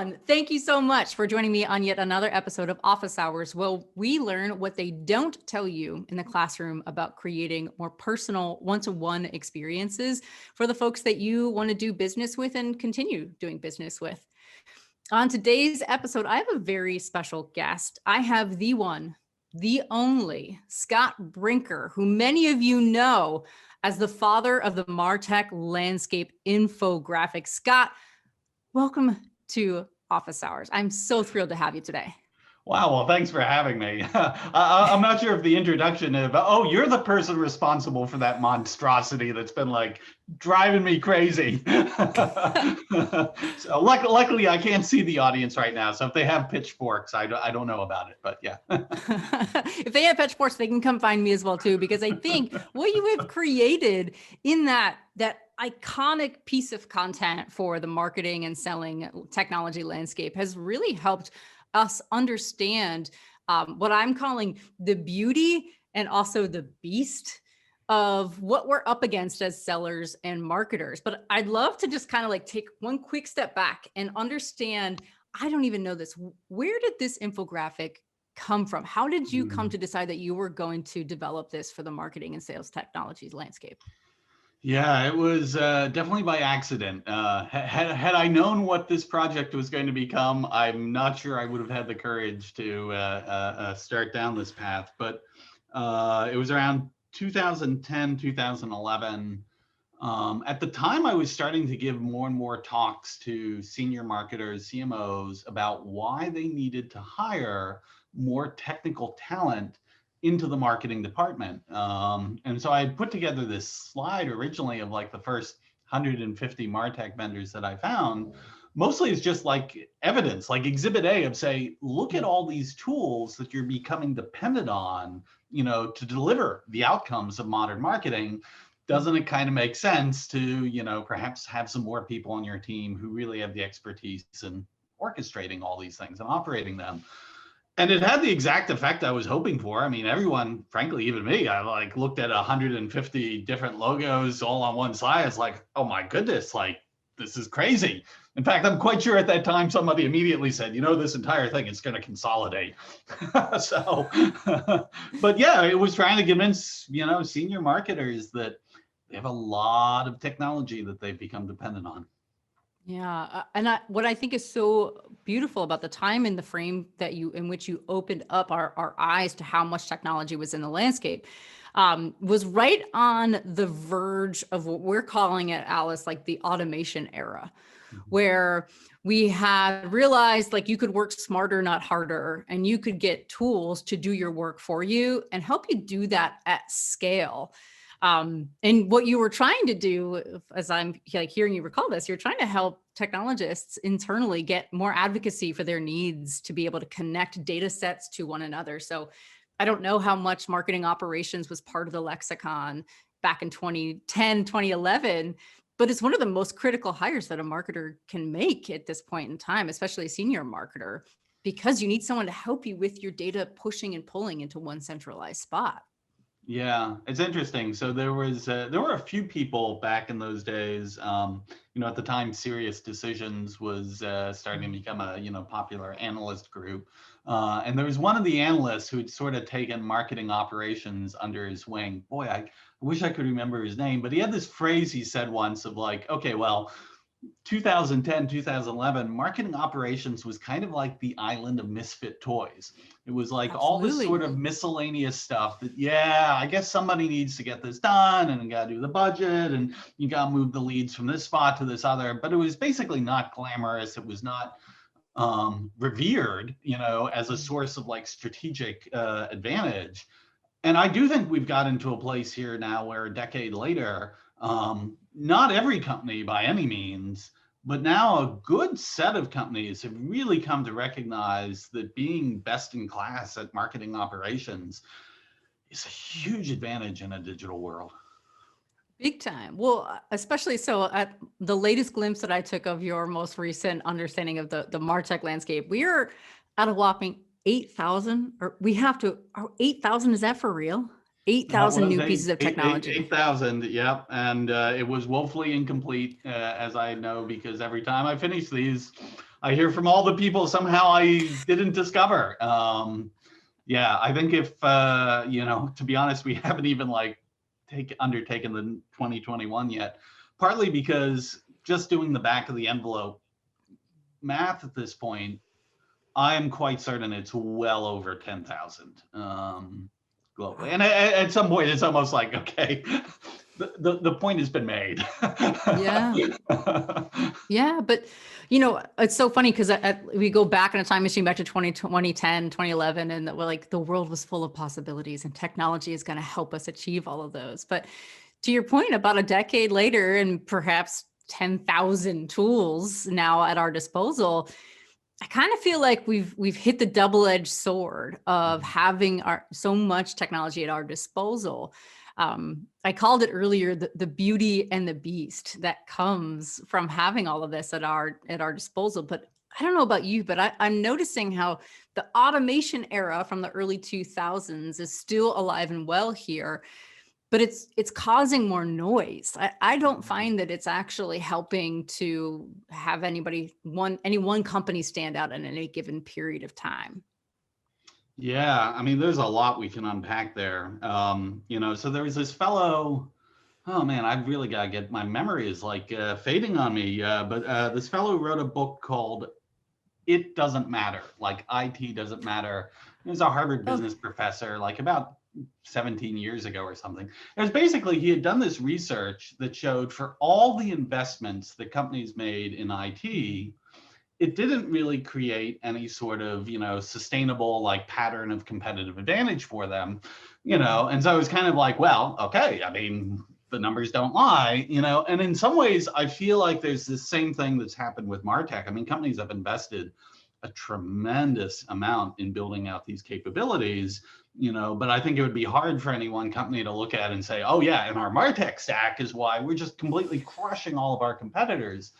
everyone. Thank you so much for joining me on yet another episode of Office Hours. Well, we learn what they don't tell you in the classroom about creating more personal one-to-one experiences for the folks that you want to do business with and continue doing business with. On today's episode, I have a very special guest. I have the one, the only Scott Brinker, who many of you know as the father of the MarTech landscape infographic. Scott, welcome to Office Hours. I'm so thrilled to have you today. Wow, well, thanks for having me. I'm not sure if the introduction is, but oh, you're the person responsible for that monstrosity that's been like driving me crazy. So luckily, I can't see the audience right now. So if they have pitchforks, I don't know about it, but yeah. If they have pitchforks, they can come find me as well too, because I think what you have created in that iconic piece of content for the marketing and selling technology landscape has really helped us understand what I'm calling the beauty and also the beast of what we're up against as sellers and marketers. But I'd love to just kind of like take one quick step back and understand, I don't even know this. Where did this infographic come from? How did you come to decide that you were going to develop this for the marketing and sales technologies landscape? Yeah, it was definitely by accident. Had I known what this project was going to become, I'm not sure I would have had the courage to start down this path. But it was around 2010, 2011. At the time, I was starting to give more and more talks to senior marketers, CMOs, about why they needed to hire more technical talent into the marketing department. And so I put together this slide originally of like the first 150 MarTech vendors that I found. Mostly it's just like evidence, like exhibit A of say, look at all these tools that you're becoming dependent on, to deliver the outcomes of modern marketing. Doesn't it kind of make sense to, perhaps have some more people on your team who really have the expertise in orchestrating all these things and operating them? And it had the exact effect I was hoping for. I mean, everyone, frankly, even me, I like looked at 150 different logos all on one slide. It's like, oh my goodness, like this is crazy. In fact, I'm quite sure at that time somebody immediately said, this entire thing is going to consolidate. So, but yeah, it was trying to convince, senior marketers that they have a lot of technology that they've become dependent on. Yeah. What I think is so beautiful about the time in the frame in which you opened up our eyes to how much technology was in the landscape, was right on the verge of what we're calling at Alice, like the automation era, where we had realized like you could work smarter, not harder, and you could get tools to do your work for you and help you do that at scale. And what you were trying to do, as I'm like hearing you recall this, you're trying to help technologists internally get more advocacy for their needs to be able to connect data sets to one another. So I don't know how much marketing operations was part of the lexicon back in 2010, 2011, but it's one of the most critical hires that a marketer can make at this point in time, especially a senior marketer, because you need someone to help you with your data pushing and pulling into one centralized spot. Yeah, it's interesting. So there were a few people back in those days. At the time, Serious Decisions was starting to become a popular analyst group, and there was one of the analysts who'd sort of taken marketing operations under his wing. Boy, I wish I could remember his name, but he had this phrase he said once of like, okay, well, 2010, 2011, marketing operations was kind of like the island of misfit toys. It was like all this sort of miscellaneous stuff that, yeah, I guess somebody needs to get this done and you got to do the budget and you got to move the leads from this spot to this other. But it was basically not glamorous. It was not revered, as a source of like strategic advantage. And I do think we've got into a place here now where a decade later, not every company by any means, but now a good set of companies have really come to recognize that being best in class at marketing operations is a huge advantage in a digital world. Big time. Well, especially so at the latest glimpse that I took of your most recent understanding of the MarTech landscape, we are at a whopping 8,000, or we have to, 8,000, is that for real? 8,000 new pieces of technology. 8,000, yep. And it was woefully incomplete, as I know, because every time I finish these, I hear from all the people somehow I didn't discover. Yeah, I think if, to be honest, we haven't even like undertaken the 2021 yet, partly because just doing the back of the envelope math at this point, I am quite certain it's well over 10,000 globally. And at some point, it's almost like, okay, the point has been made. Yeah. Yeah, but it's so funny because we go back in a time machine back to 2010, 2011, and we're like the world was full of possibilities and technology is going to help us achieve all of those. But to your point, about a decade later and perhaps 10,000 tools now at our disposal, I kind of feel like we've hit the double-edged sword of having so much technology at our disposal. I called it earlier the beauty and the beast that comes from having all of this at our disposal. But I don't know about you, but I'm noticing how the automation era from the early 2000s is still alive and well here, but it's causing more noise. I don't find that it's actually helping to have any one company stand out in any given period of time. Yeah, I mean, there's a lot we can unpack there. So there was this fellow, oh man, I've really got to get, my memory is like fading on me. But this fellow wrote a book called It Doesn't Matter, like IT Doesn't Matter. He was a Harvard business professor, like about 17 years ago or something. It was basically, he had done this research that showed for all the investments that companies made in IT, it didn't really create any sort of, sustainable like pattern of competitive advantage for them, and so it was kind of like, well, okay, I mean, the numbers don't lie, and in some ways I feel like there's this same thing that's happened with MarTech. I mean, companies have invested a tremendous amount in building out these capabilities, but I think it would be hard for any one company to look at and say, oh yeah, and our MarTech stack is why we're just completely crushing all of our competitors.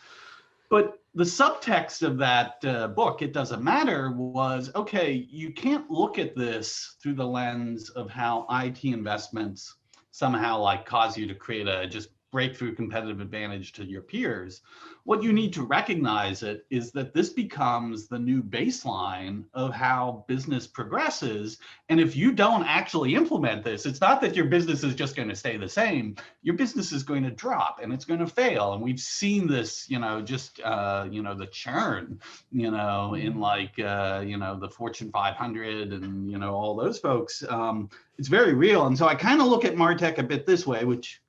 But the subtext of that book, It Doesn't Matter, was, okay, you can't look at this through the lens of how IT investments somehow like cause you to create a just breakthrough competitive advantage to your peers. What you need to recognize is that this becomes the new baseline of how business progresses. And if you don't actually implement this, it's not that your business is just going to stay the same. Your business is going to drop and it's going to fail. And we've seen this, the churn, in like, the Fortune 500 and, all those folks. It's very real. And so I kind of look at MarTech a bit this way, which,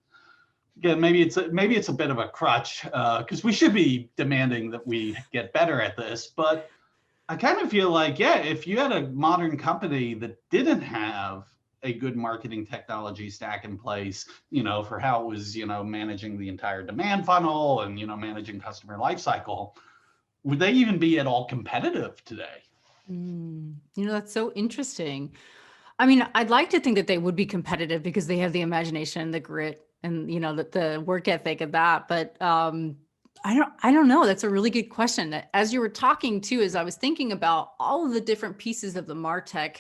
again, maybe it's a bit of a crutch because we should be demanding that we get better at this. But I kind of feel like, yeah, if you had a modern company that didn't have a good marketing technology stack in place, for how it was, managing the entire demand funnel and, managing customer lifecycle, would they even be at all competitive today? That's so interesting. I mean, I'd like to think that they would be competitive because they have the imagination, the grit, and the work ethic of that. But I don't know. That's a really good question. As you were talking too, as I was thinking about all of the different pieces of the MarTech,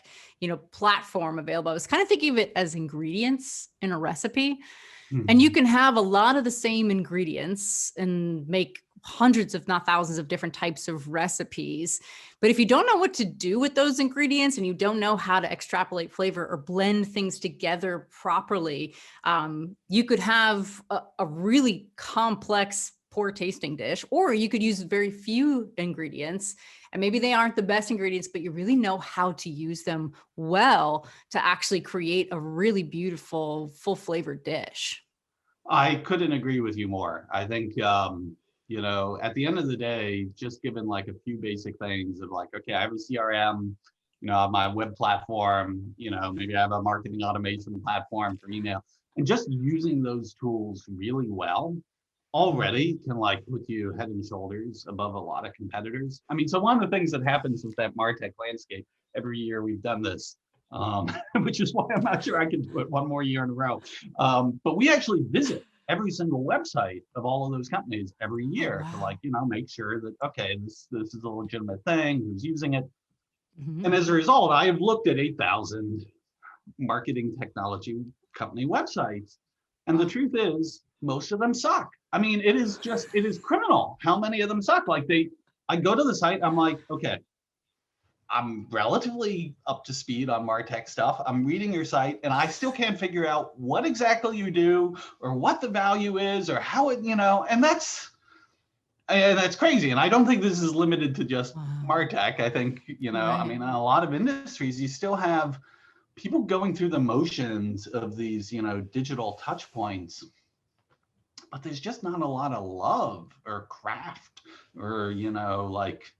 platform available, I was kind of thinking of it as ingredients in a recipe. And you can have a lot of the same ingredients and make hundreds, if not thousands, of different types of recipes. But if you don't know what to do with those ingredients and you don't know how to extrapolate flavor or blend things together properly, you could have a really complex, poor tasting dish, or you could use very few ingredients and maybe they aren't the best ingredients, but you really know how to use them well to actually create a really beautiful, full flavored dish. I couldn't agree with you more. I think, at the end of the day, just given like a few basic things of like, okay, I have a CRM, I have my web platform, maybe I have a marketing automation platform for email, and just using those tools really well already can like put you head and shoulders above a lot of competitors. I mean, so one of the things that happens with that MarTech landscape, every year we've done this, which is why I'm not sure I can do it one more year in a row. But we actually visit every single website of all of those companies every year to like, make sure that, okay, this is a legitimate thing, who's using it. And as a result, I have looked at 8,000 marketing technology company websites. And the truth is, most of them suck. I mean, it is criminal how many of them suck. Like I go to the site, I'm like, okay, I'm relatively up to speed on MarTech stuff. I'm reading your site and I still can't figure out what exactly you do or what the value is or how it, and that's crazy. And I don't think this is limited to just Wow. MarTech. I think, I Right. mean, in a lot of industries, you still have people going through the motions of these, digital touch points, but there's just not a lot of love or craft or, like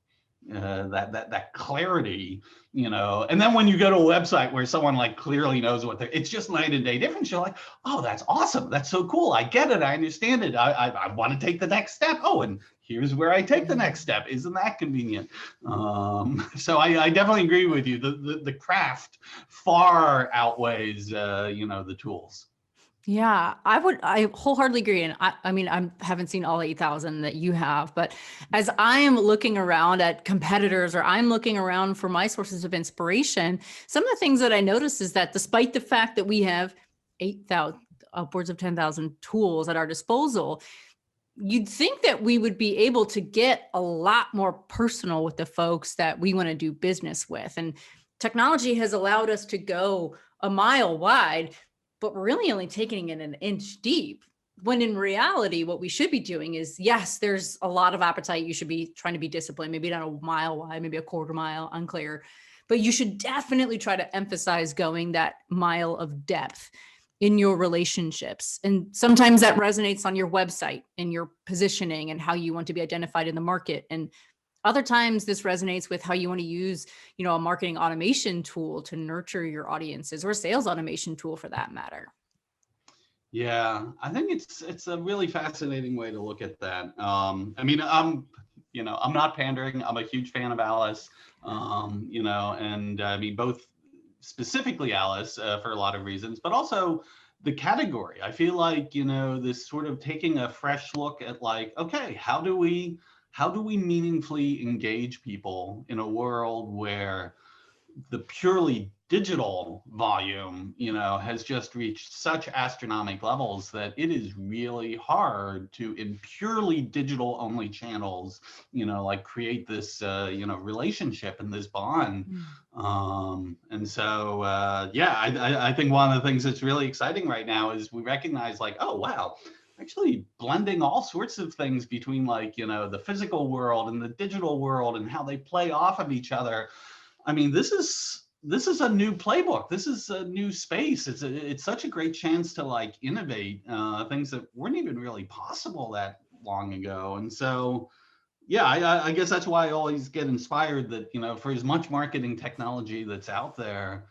that clarity, and then when you go to a website where someone like clearly knows what they're, it's just night and day difference. You're like, oh, that's awesome, that's so cool, I get it, I understand it, I want to take the next step. Oh, and here's where I take the next step. Isn't that convenient? So I definitely agree with you. The craft far outweighs the tools. Yeah, I wholeheartedly agree. And I mean, I haven't seen all 8,000 that you have, but as I am looking around at competitors or I'm looking around for my sources of inspiration, some of the things that I notice is that despite the fact that we have 8,000, upwards of 10,000 tools at our disposal, you'd think that we would be able to get a lot more personal with the folks that we want to do business with. And technology has allowed us to go a mile wide, but we're really only taking it an inch deep. When in reality, what we should be doing is, yes, there's a lot of appetite. You should be trying to be disciplined, maybe not a mile wide, maybe a quarter mile, unclear. But you should definitely try to emphasize going that mile of depth in your relationships. And sometimes that resonates on your website and your positioning and how you want to be identified in the market. And other times this resonates with how you want to use, a marketing automation tool to nurture your audiences, or a sales automation tool for that matter. Yeah, I think it's a really fascinating way to look at that. I mean, I'm not pandering. I'm a huge fan of Alice, and I mean both specifically Alice for a lot of reasons, but also the category. I feel like this sort of taking a fresh look at like, okay, how do we meaningfully engage people in a world where the purely digital volume, has just reached such astronomical levels that it is really hard to, in purely digital only channels, like create this, relationship and this bond. And so, yeah, I think one of the things that's really exciting right now is we recognize like, oh, wow, actually blending all sorts of things between like, the physical world and the digital world and how they play off of each other. I mean, this is a new playbook. This is a new space. It's such a great chance to like innovate things that weren't even really possible that long ago. And so, yeah, I guess that's why I always get inspired that for as much marketing technology that's out there,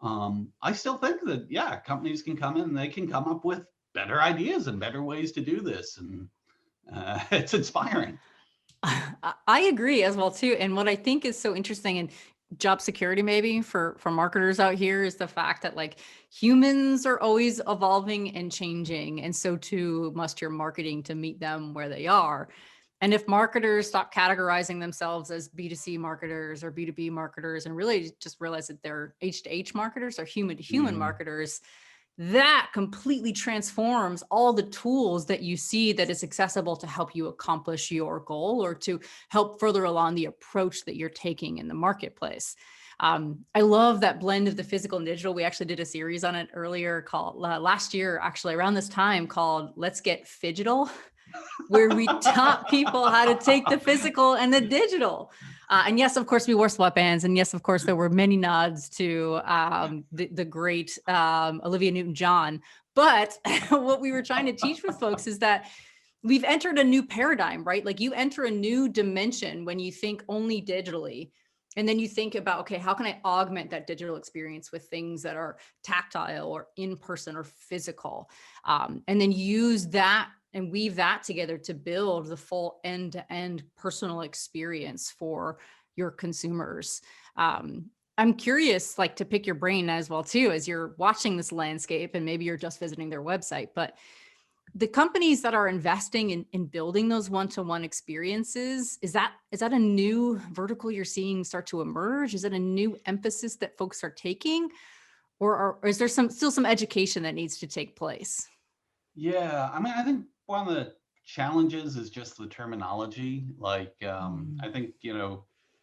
I still think that yeah, companies can come in and they can come up with better ideas and better ways to do this, and it's inspiring. I agree as well too. And what I think is so interesting in job security, maybe for marketers out here, is the fact that like humans are always evolving and changing, and so too must your marketing to meet them where they are. And if marketers stop categorizing themselves as B2C marketers or B2B marketers and really just realize that they're H to H marketers or human to human Mm. marketers, that completely transforms all the tools that you see that is accessible to help you accomplish your goal or to help further along the approach that you're taking in the marketplace. I love that blend of the physical and digital. We actually did a series on it earlier called last year, actually around this time, called Let's Get Phygital, where we taught people how to take the physical and the digital. And yes, of course, we wore sweatbands. And yes, of course, there were many nods to the great Olivia Newton-John. But what we were trying to teach with folks is that we've entered a new paradigm, right? Like you enter a new dimension when you think only digitally. And then you think about, okay, how can I augment that digital experience with things that are tactile or in person or physical? And then use that and weave that together to build the full end-to-end personal experience for your consumers. I'm curious, like to pick your brain as well too, as you're watching this landscape, and maybe you're just visiting their website, but the companies that are investing in building those one-to-one experiences, is that a new vertical you're seeing start to emerge? Is it a new emphasis that folks are taking, or is there still some education that needs to take place? Yeah, I mean, I think one of the challenges is just the terminology. Like, Mm. I think,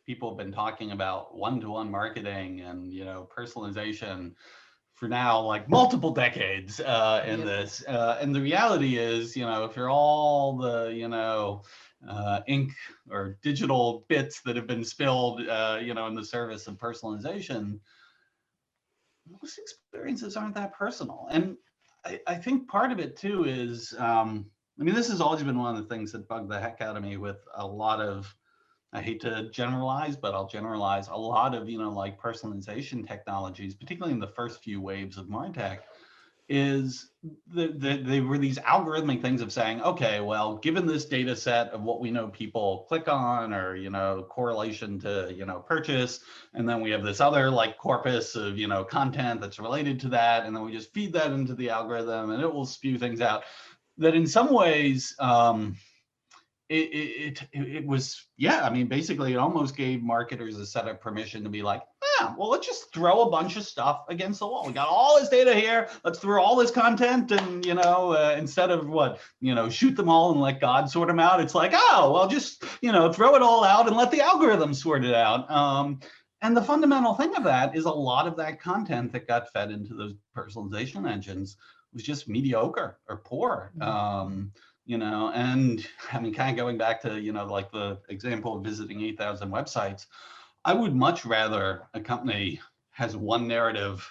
people have been talking about one-to-one marketing and, personalization for now, like multiple decades in Yep. this. And the reality is, if you're all the, ink or digital bits that have been spilled, in the service of personalization, most experiences aren't that personal. And I think part of it too is, this has always been one of the things that bugged the heck out of me with a lot of, I hate to generalize, but I'll generalize a lot of, like personalization technologies, particularly in the first few waves of MarTech, is they were these algorithmic things of saying, okay, well, given this data set of what we know people click on, or correlation to purchase, and then we have this other like corpus of content that's related to that, and then we just feed that into the algorithm and it will spew things out, that in some ways it was, yeah, basically it almost gave marketers a set of permission to be like, yeah, well, let's just throw a bunch of stuff against the wall. We got all this data here. Let's throw all this content, and instead of shoot them all and let God sort them out, it's like, oh, well, just throw it all out and let the algorithm sort it out. And the fundamental thing of that is a lot of that content that got fed into those personalization engines was just mediocre or poor. And kind of going back to, like the example of visiting 8,000 websites, I would much rather a company has one narrative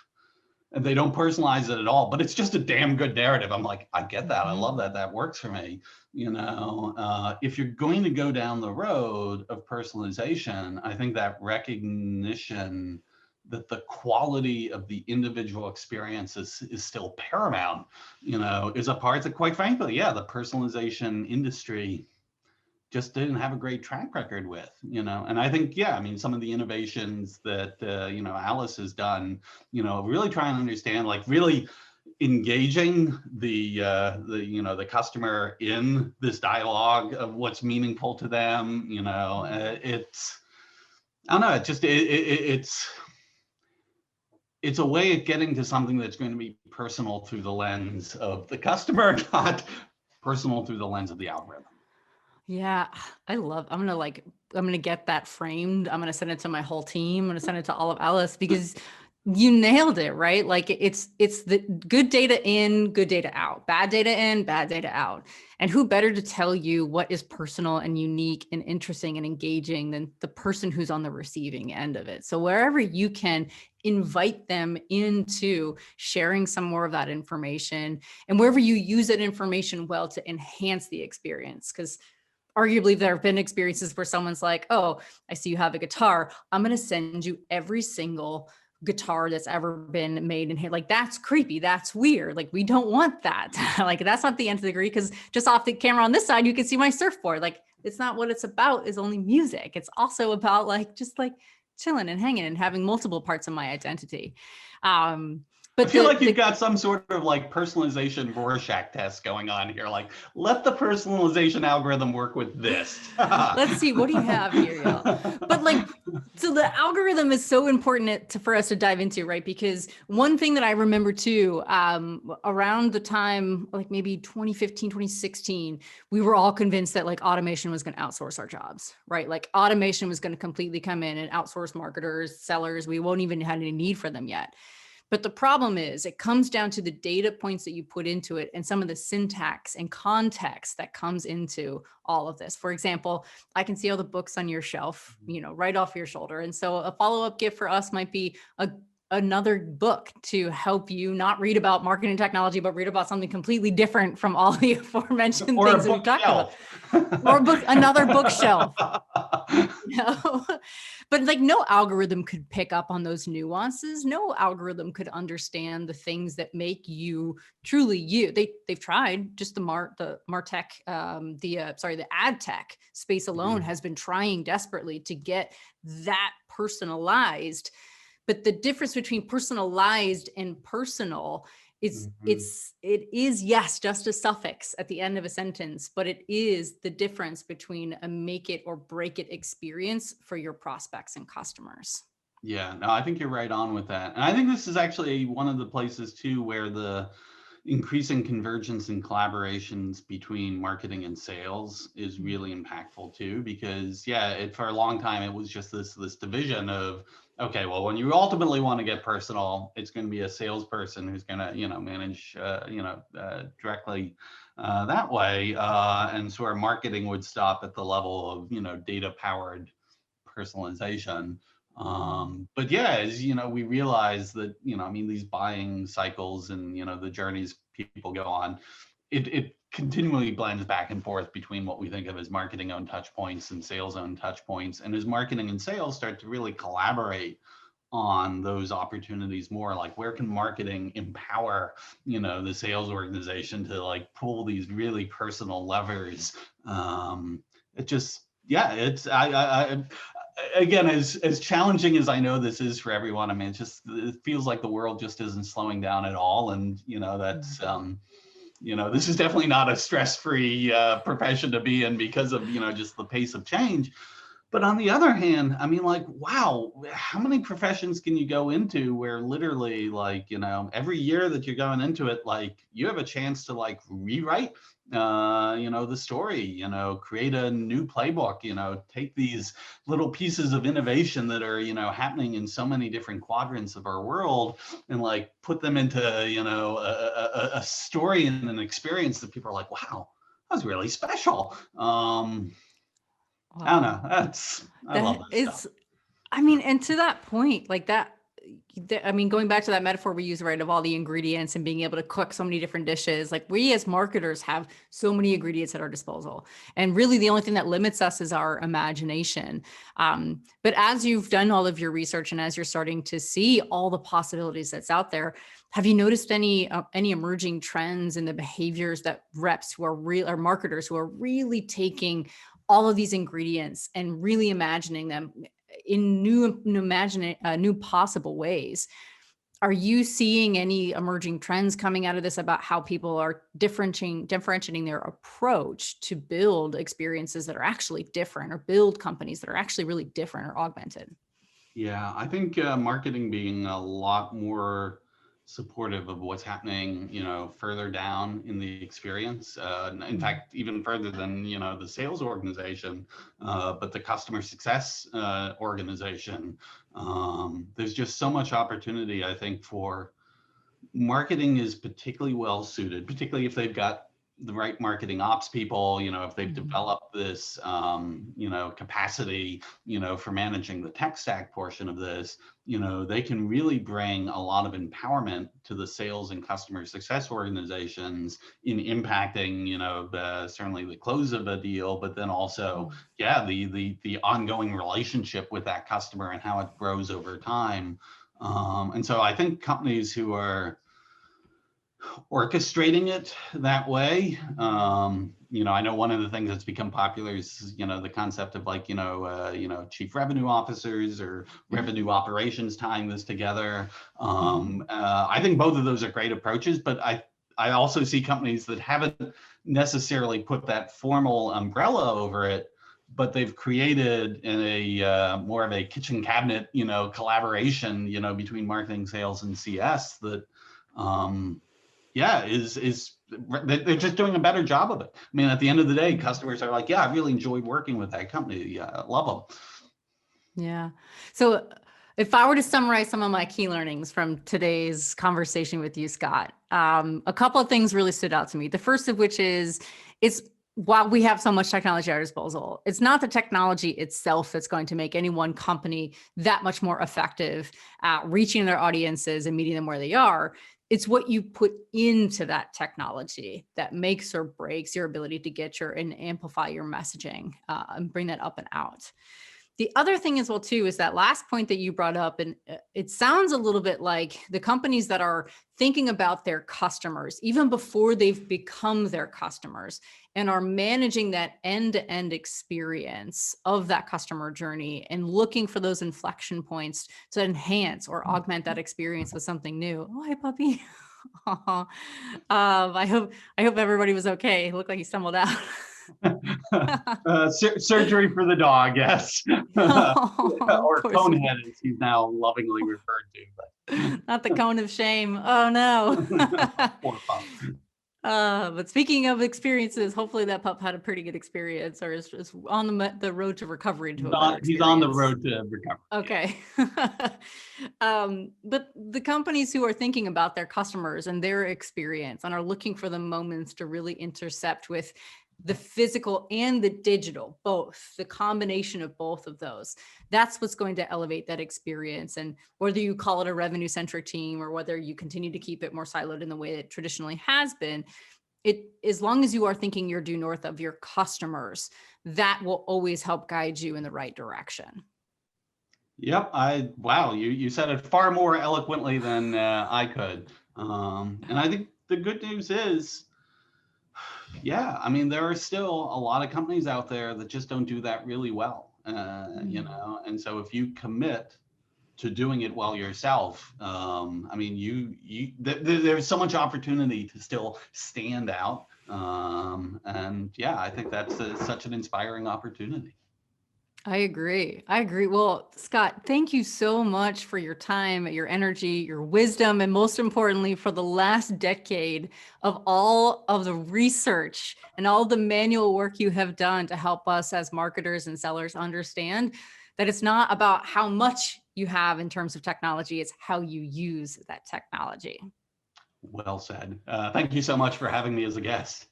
and they don't personalize it at all, but it's just a damn good narrative. I'm like, I get that. I love that. That works for me. If you're going to go down the road of personalization, I think that recognition that the quality of the individual experience is still paramount, is a part that, quite frankly, yeah, the personalization industry just didn't have a great track record with, and I think, yeah, some of the innovations that, Alice has done, really trying to understand, like really engaging the customer in this dialogue of what's meaningful to them, it's, I don't know, it's a way of getting to something that's going to be personal through the lens of the customer, not personal through the lens of the algorithm. Yeah, I'm gonna get that framed. I'm gonna send it to my whole team. I'm gonna send it to all of Alice, because you nailed it, right? Like it's the good data in, good data out, bad data in, bad data out. And who better to tell you what is personal and unique and interesting and engaging than the person who's on the receiving end of it? So wherever you can invite them into sharing some more of that information, and wherever you use that information well to enhance the experience, because arguably there have been experiences where someone's like, oh, I see you have a guitar. I'm going to send you every single guitar that's ever been made in here. Like, that's creepy. That's weird. Like, we don't want that. Like, that's not the nth degree, because just off the camera on this side, you can see my surfboard. Like, it's not what it's about is only music. It's also about just chilling and hanging and having multiple parts of my identity. But I feel like you've got some sort of like personalization Rorschach test going on here. Like, let the personalization algorithm work with this. Let's see, what do you have here, y'all? But so the algorithm is so important for us to dive into, right? Because one thing that I remember too, around the time, like maybe 2015, 2016, we were all convinced that automation was going to outsource our jobs, right? Like automation was going to completely come in and outsource marketers, sellers. We won't even have any need for them yet. But the problem is it comes down to the data points that you put into it and some of the syntax and context that comes into all of this. For example, I can see all the books on your shelf, right off your shoulder. And so a follow-up gift for us might be another book to help you not read about marketing technology, but read about something completely different from all the aforementioned things that we've talked about. Or another bookshelf. But no algorithm could pick up on those nuances. No algorithm could understand the things that make you truly you. They've tried. Just the MarTech, the ad tech space alone has been trying desperately to get that personalized. But the difference between personalized and personal is it is, yes, just a suffix at the end of a sentence, but it is the difference between a make it or break it experience for your prospects and customers. Yeah, no, I think you're right on with that. And I think this is actually one of the places too where the increasing convergence and collaborations between marketing and sales is really impactful too, because for a long time it was just this division of, okay, well, when you ultimately want to get personal, it's going to be a salesperson who's going to, manage, directly that way. And so our marketing would stop at the level of, data powered personalization. But as we realize that, these buying cycles and, the journeys people go on, it continually blends back and forth between what we think of as marketing owned touch points and sales owned touch points. And as marketing and sales start to really collaborate on those opportunities more, like where can marketing empower, the sales organization to like pull these really personal levers. It just, it's, again, as challenging as I know this is for everyone, I mean, it feels like the world just isn't slowing down at all. And, that's, this is definitely not a stress-free profession to be in because of, just the pace of change. But on the other hand, I mean, like, wow, how many professions can you go into where literally, like, every year that you're going into it, like, you have a chance to like rewrite, the story, create a new playbook, take these little pieces of innovation that are, happening in so many different quadrants of our world and like put them into, a story and an experience that people are like, wow, that was really special. I don't know. I love That this stuff. is, I mean, and to that point, like that, I mean, going back to that metaphor we use, right, of all the ingredients and being able to cook so many different dishes, like we as marketers have so many ingredients at our disposal. And really the only thing that limits us is our imagination. But as you've done all of your research and as you're starting to see all the possibilities that's out there, have you noticed any emerging trends in the behaviors that reps who are real, or marketers who are really taking all of these ingredients and really imagining them in new possible ways? Are you seeing any emerging trends coming out of this about how people are differentiating their approach to build experiences that are actually different, or build companies that are actually really different or augmented? Yeah, I think marketing being a lot more supportive of what's happening, further down in the experience. In fact, even further than, the sales organization, but the customer success organization. There's just so much opportunity, I think, for marketing is particularly well suited, particularly if they've got the right marketing ops people, if they've developed this, capacity, for managing the tech stack portion of this, they can really bring a lot of empowerment to the sales and customer success organizations in impacting, certainly the close of a deal, but then also, the ongoing relationship with that customer and how it grows over time. And so I think companies who are orchestrating it that way. I know one of the things that's become popular is, the concept of like, chief revenue officers or revenue operations tying this together. I think both of those are great approaches, but I also see companies that haven't necessarily put that formal umbrella over it, but they've created a more of a kitchen cabinet, collaboration, between marketing, sales, and CS that, they're just doing a better job of it. I mean, at the end of the day, customers are like, I really enjoyed working with that company. Yeah, love them. Yeah. So if I were to summarize some of my key learnings from today's conversation with you, Scott, a couple of things really stood out to me. The first of which is, while we have so much technology at our disposal, it's not the technology itself that's going to make any one company that much more effective at reaching their audiences and meeting them where they are. It's what you put into that technology that makes or breaks your ability to get and amplify your messaging and bring that up and out. The other thing as well, too, is that last point that you brought up, and it sounds a little bit like the companies that are thinking about their customers, even before they've become their customers, and are managing that end-to-end experience of that customer journey and looking for those inflection points to enhance or augment that experience with something new. Oh, hi, puppy. I hope everybody was okay. It looked like he stumbled out. Surgery for the dog, yes. Oh, Or poor Conehead, sweet. as he's now lovingly referred to. Not the cone of shame. Oh no. Poor pup. But speaking of experiences, hopefully that pup had a pretty good experience, or is on the road to recovery to a better He's on the experience. road to recovery. Okay. But the companies who are thinking about their customers and their experience and are looking for the moments to really intercept with the physical and the digital, both, the combination of both of those, that's what's going to elevate that experience. And whether you call it a revenue centric team or whether you continue to keep it more siloed in the way it traditionally has been, as long as you are thinking you're due north of your customers, that will always help guide you in the right direction. Yep. Wow. You said it far more eloquently than I could. And I think the good news is, yeah, I mean, there are still a lot of companies out there that just don't do that really well, and so if you commit to doing it well yourself, I mean, there's so much opportunity to still stand out. And yeah, I think that's such an inspiring opportunity. I agree. I agree. Well, Scott, thank you so much for your time, your energy, your wisdom, and most importantly, for the last decade of all of the research and all the manual work you have done to help us as marketers and sellers understand that it's not about how much you have in terms of technology, it's how you use that technology. Well said. Thank you so much for having me as a guest.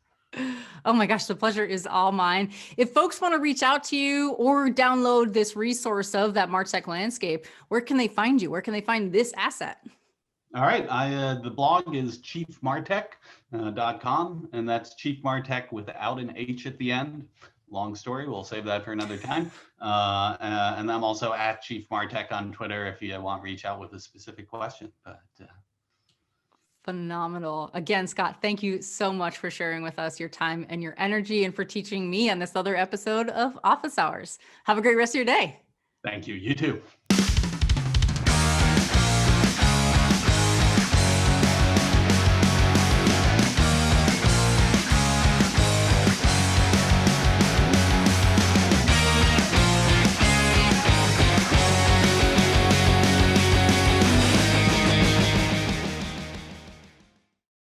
Oh my gosh, the pleasure is all mine. If folks want to reach out to you or download this resource of that MarTech landscape, where can they find you? Where can they find this asset? All right. The blog is chiefmartech.com, and that's Chief MarTech without an H at the end. Long story. We'll save that for another time. And I'm also at Chief MarTech on Twitter if you want to reach out with a specific question. But phenomenal. Again, Scott, thank you so much for sharing with us your time and your energy and for teaching me on this other episode of Office Hours. Have a great rest of your day. Thank you. You too.